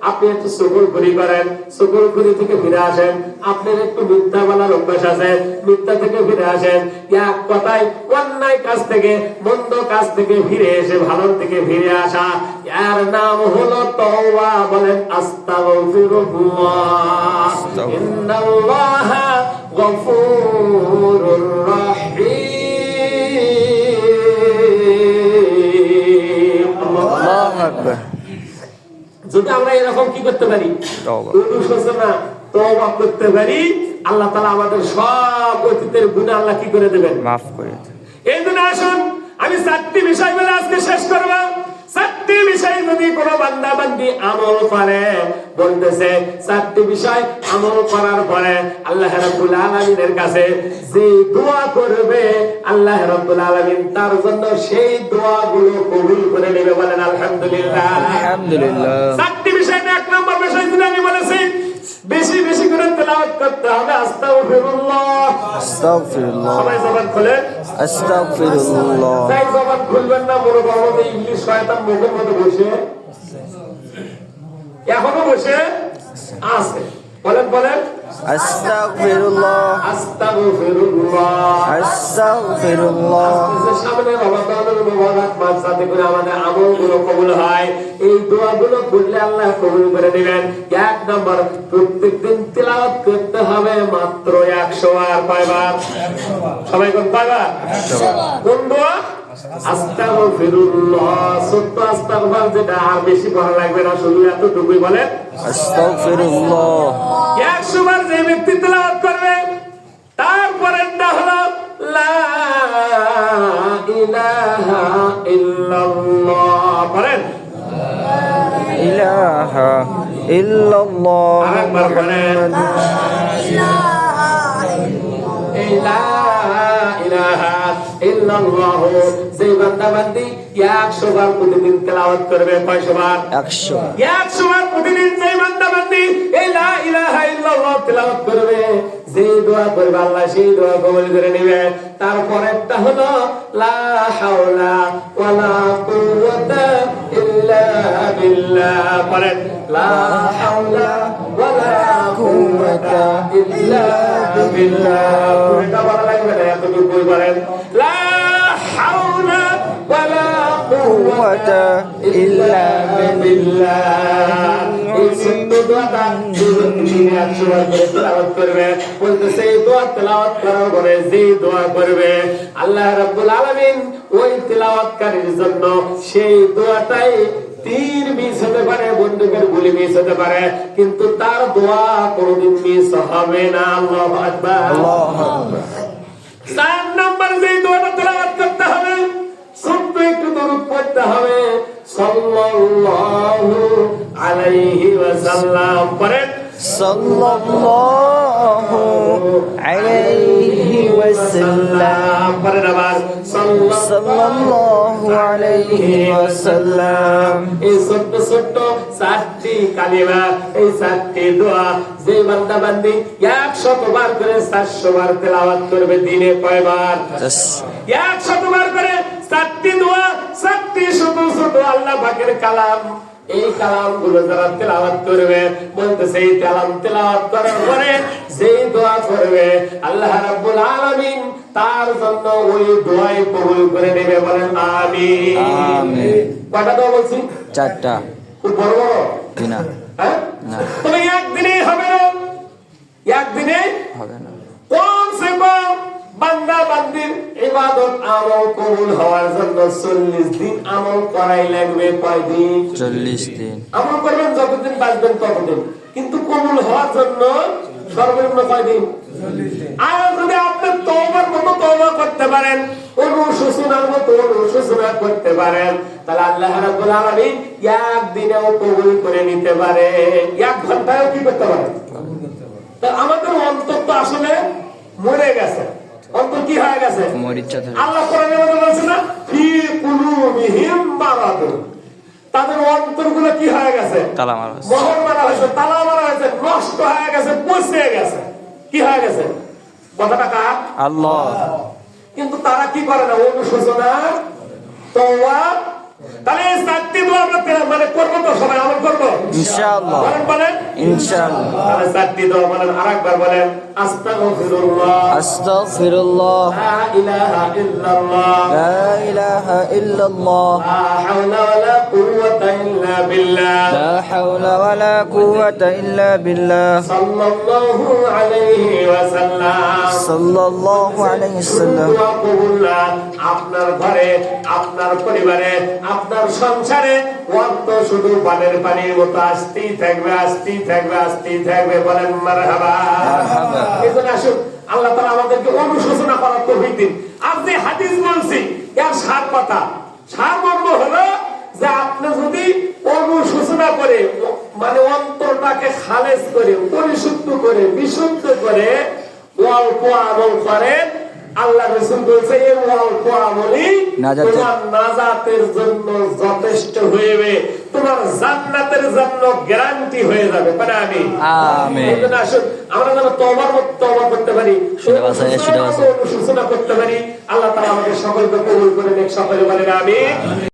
আপনি একটু সুকুরখুরি করেন, সুকুরখুরি থেকে ফিরে আসেন। আপনার একটু মিথ্যা বলার অভ্যাস আছে, মিথ্যা থেকে ফিরে আসেন। এক কথায় অন্যায় কাজ থেকে, মন্দ কাজ থেকে ফিরে এসে ভালোর থেকে ফিরে আসা, এর নাম হলো তওবা। বলেন আস্তাগফিরুল্লাহ, ইন্নাল্লাহা গফুরুর রাহিম। আল্লাহু আকবার। যদি আমরা এরকম কি করতে পারি, তওবা করতে পারি, আল্লাহ তাআলা আমাদের সব অতীতের গুনাহ আল্লাহ কি করে দেবেন, মাফ করে দেবেন। এই জন্য আসুন আমি 4টি বিষয় বলে আজকে শেষ করব। 4টি বিষয় যদি কোনো বান্দা বান্দি আমল করে, বলতেছে 4টি বিষয় আমল করার পরে আল্লাহ রাব্বুল আলামিনের কাছে যে দোয়া করবে, আল্লাহ রাব্বুল আলামিন তার জন্য সেই দোয়াগুলো কবুল করে নেবে। বলেন আলহামদুলিল্লাহ। আলহামদুলিল্লাহ। 4টি বিষয়, 1 নম্বর বিষয় যেটা আমি বলেছি, বেশি বেশি করে তেলাওয়াত করতে হবে আস্তাগফিরুল্লাহ। আস্তাগফিরুল্লাহ। সবাই জবান খুলেন আস্তাগফিরুল্লাহ। তাই জবান খুলবেন না, বড় বড় ইংলিশ শয়তান মুখের মধ্যে বসে এখনো বসে আছে। বলেন বলেন আস্তাগফিরুল্লাহ। আস্তাগফিরুল্লাহ। আস্তাগফিরুল্লাহ। সামনে রমাদানের মুবারক মাস, যাতে করে আমাদের আমলগুলো কবুল হয়। এই দোয়াগুলো করলে আল্লাহ কবুল করে দিবেন। 1 নম্বর, প্রত্যেকদিন তিলাওয়াত করতে হবে মাত্র 100 বার। কয়বার? সবাই কোন কয়বার? 100 বার। কোন দোয়া? আস্তাগফিরুল্লাহ। ছোট্ট আস্তাগফার, যেটা আর বেশি পড়া লাগবে না, শুধু এতটুকুই বলেন আস্তাগফিরুল্লাহ। 100 বার যে ব্যক্তি তেলাওয়াত করবে, তারপরেরটা হলো লা ইলাহা ইল্লাল্লাহ। বলেন ইলাহা ইল্লাল্লাহ। আরেকবার বলেন লা ইলাহা ইল্লাল্লাহ। যে বান্দা বান্দি 100 বার প্রতিদিন তেলাওয়াত করবে, কয়শো বার? 100। 100 বার প্রতিদিন যে বান্দা বান্দি এই লা ইলাহা ইল্লাল্লাহ তেলাওয়াত করবে, যে দোয়া করবে আল্লাহ সেই দোয়া কবুল করে নেবে। তারপরেরটা হলো লা হাওলা ওয়ালা কুওয়াতা ইল্লা বিল্লাহ। বলেন লা হাওলা ওয়ালা কুওয়াতা ইল্লা বিল্লাহ। এটা বলা লাগবে না, এতটুকু বলেন লা হাওলা ওয়ালা কুওয়াতা ইল্লা বিল্লাহ। এই সুন্দর দোয়াটা দিনে 100 বার করে তেলাওয়াত করবে। বলতেছে এই দোয়া তেলাওয়াত করার পরে যে দোয়া করবে, আল্লাহ রাব্বুল আলামিন ওই তেলাওয়াতকারীর জন্য সেই দোয়াটাই তীর মিস হতে পারে, বন্দুকের গুলি মিস হতে পারে, কিন্তু তার দোয়া কোনোদিন মিস হবে না। আল্লাহু আকবার। আল্লাহু আকবার। 4 নম্বর যে দোয়াটা তেলাওয়াত করতে হবে, ছোট্ট একটু দরুদ পড়তে হবে সাল্লাল্লাহু আলাইহি ওয়াসাল্লাম। পড়েন সাল্লাল্লাহু আলাইহি ওয়াসাল্লাম। পড়েন আবার সাল্লাল্লাহু আলাইহি ওয়াসাল্লাম। এই ছোট্ট ছোট্ট 4টি কালিমা, এই 4টি দোয়া যে বান্দা বান্দি 100 বার করে 400 বার তেলাওয়াত করবে, দিনে কয়বার? 100 বার করে 4টি দোয়া, 4টি ছোট ছোট আল্লাহ পাকের কালাম। এই কালামগুলো যারা তেলাওয়াত করবে, বলতেছে এই কালাম তেলাওয়াত করার পরে যেই দোয়া করবে, আল্লাহ রাব্বুল আলামিন তার জন্য ওই দোয়াই কবুল করে নেবে। বলেন আমিন। আমিন। কয়টা দোয়া বলছি? 4টা। খুব বড় বড় না, হ্যাঁ? না তবে একদিনেই হবে না, একদিনে হবে না। কমসে কম বান্দা বান্দির ইবাদত আমল কবুল হওয়ার জন্য 40 দিন আমল করাই লাগবে। কয়দিন? 40 দিন। আমল করবেন যতদিন বাঁচবেন ততদিন, কিন্তু কবুল হওয়ার জন্য সর্বনিম্ন কয়দিন? 40 দিন। আর যদি আপনি তওবার মতো তওবা করতে পারেন, অনুশোচনার মতো অনুশোচনা করতে পারেন, তাহলে আল্লাহ রাব্বুল আলামিন একদিনেও কবুল করে নিতে পারে, 1 ঘন্টায়ও কি করতে পারে? তা আমাদের অন্তর তো আসলে মরে গেছে। অন্তর কি হয়ে গেছে? মরিচা ধরে। আল্লাহ কোরআনে বলেছে না, ফি কুলুবিহিম মারাদুন। তাদের অন্তরগুলো কি হয়ে গেছে? তালা মারা হয়েছে। মোহর মারা হয়েছে, তালা মারা হয়েছে, নষ্ট হয়ে গেছে, পচে গেছে। কি হয়ে গেছে? কথাটা কার? আল্লাহ। কিন্তু তারা কি করে না? অনুশোচনা তওবা তাহলে এই চারটি দোয়া আমরা মানে করবো তো, সবাই আমল করবো ইনশাআল্লাহ। বলেন ইনশাআল্লাহ। তাহলে চারটি দোয়া বলেন, আরেকবার বলেন, আস্তাগফিরুল্লাহ আস্তাগফিরুল্লাহ লা ইলাহা ইল্লাল্লাহ লা ইলাহা ইল্লাল্লাহ লা হাওলা ওয়ালা কুওয়াতা ইল্লা বিল্লাহ লা হাওলা ওয়ালা কুওয়াতা ইল্লা বিল্লাহ সাল্লাল্লাহু আলাইহি ওয়াসাল্লাম। সাল্লাল্লাহু আলাইহি ওয়াসাল্লাম। দোয়া কবুল না। আপনার ঘরে, আপনার পরিবারে, আপনার সংসারে অর্থ শুধু পানের পানির মতো আসতেই থাকবে, আসতেই থাকবে, আসতেই থাকবে। বলেন মারহাবা। মারহাবা। এজন্য আসুন, আল্লাহ তাআলা আমাদেরকে অনুশোচনা করার তৌফিক দিন। আর যে হাদিস বলছি এর সার কথা, সার মর্ম হলো যে আপনি যদি অনুশোচনা করে, মানে অন্তরটাকে খালেজ করে, পরিশুদ্ধ করে, বিশুদ্ধ করে অল্প আমল করেন, আল্লাহ রাসূল বলেছে এই অল্প আমলই তোমার নাজাতের জন্য যথেষ্ট হইবে, তোমার জান্নাতের জন্য গ্যারান্টি হয়ে যাবে। মানে আমি আমিন। এজন্য আসুন আমরা যেন তওবা করতে পারি, শুনে বাসা। অনুশোচনা করতে পারি। আল্লাহ তাআলা আমাদের সকলকে কবুল করে নেক। সকলে বলেন আমিন।